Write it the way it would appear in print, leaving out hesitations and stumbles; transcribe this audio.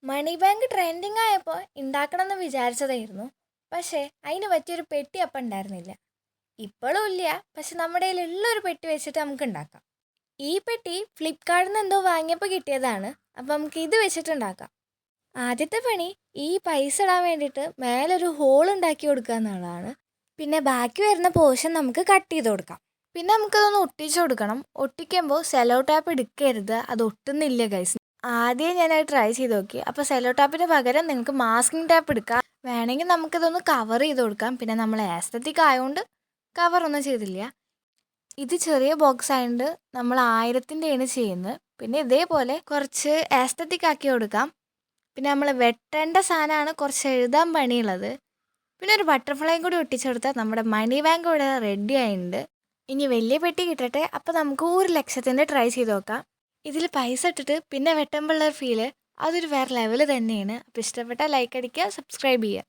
മണി bank trending ആയപ്പോൾ ഉണ്ടാക്കണമെന്ന് വിചാരിച്ചതായിരുന്നു. പക്ഷേ അതിന് പറ്റിയൊരു പെട്ടി അപ്പം ഉണ്ടായിരുന്നില്ല. ഇപ്പോഴും ഇല്ല. പക്ഷെ നമ്മുടെ കയ്യിലുള്ളൊരു പെട്ടി വെച്ചിട്ട് നമുക്ക് ഉണ്ടാക്കാം. ഈ പെട്ടി ഫ്ലിപ്കാർട്ടിൽ നിന്ന് എന്തോ വാങ്ങിയപ്പോൾ കിട്ടിയതാണ്. അപ്പം നമുക്ക് ഇത് വെച്ചിട്ടുണ്ടാക്കാം. ആദ്യത്തെ പണി ഈ പൈസ ഇടാൻ വേണ്ടിയിട്ട് മേലൊരു ഹോൾ ഉണ്ടാക്കി കൊടുക്കുക എന്നുള്ളതാണ്. പിന്നെ ബാക്കി വരുന്ന പോർഷൻ നമുക്ക് കട്ട് ചെയ്ത് കൊടുക്കാം. പിന്നെ നമുക്കതൊന്ന് ഒട്ടിച്ചു കൊടുക്കണം. ഒട്ടിക്കുമ്പോൾ സെലോ ടാപ്പ് എടുക്കരുത്, അത് ഒട്ടുന്നില്ല ഗൈസ്. ആദ്യം ഞാനത് ട്രൈ ചെയ്ത് നോക്കി. അപ്പോൾ സെലോ ടാപ്പിന് പകരം നിങ്ങൾക്ക് മാസ്കിംഗ് ടാപ്പ് എടുക്കാം. വേണമെങ്കിൽ നമുക്കിതൊന്ന് കവർ ചെയ്ത് കൊടുക്കാം. പിന്നെ നമ്മൾ ആസ്തറ്റിക് ആയതുകൊണ്ട് കവറൊന്നും ചെയ്തില്ല. ഇത് ചെറിയ ബോക്സ് ആയതുകൊണ്ട് നമ്മൾ 1000-ൻ്റെയാണ് ചെയ്യുന്നത്. പിന്നെ ഇതേപോലെ കുറച്ച് ആസ്തറ്റിക് ആക്കി കൊടുക്കാം. പിന്നെ നമ്മൾ വെട്ടേണ്ട സാധനമാണ് കുറച്ച് എഴുതാൻ പണിയുള്ളത്. പിന്നെ ഒരു ബട്ടർഫ്ലൈയും കൂടി ഒട്ടിച്ചെടുത്താൽ നമ്മുടെ മണി ബാങ്ക് ഇവിടെ റെഡി ആയിട്ടുണ്ട്. ഇനി വലിയ പെട്ടി കിട്ടട്ടെ. അപ്പോൾ നമുക്ക് 1,00,000-ൻ്റെ ട്രൈ ചെയ്ത് നോക്കാം. ഇതിൽ പൈസ ഇട്ടിട്ട് പിന്നെ വെട്ടുമ്പോഴുള്ള ഫീല് അതൊരു വേറെ ലെവൽ തന്നെയാണ്. അപ്പോൾ ഇഷ്ടപ്പെട്ടാൽ ലൈക്ക് അടിക്കുക, സബ്സ്ക്രൈബ് ചെയ്യുക.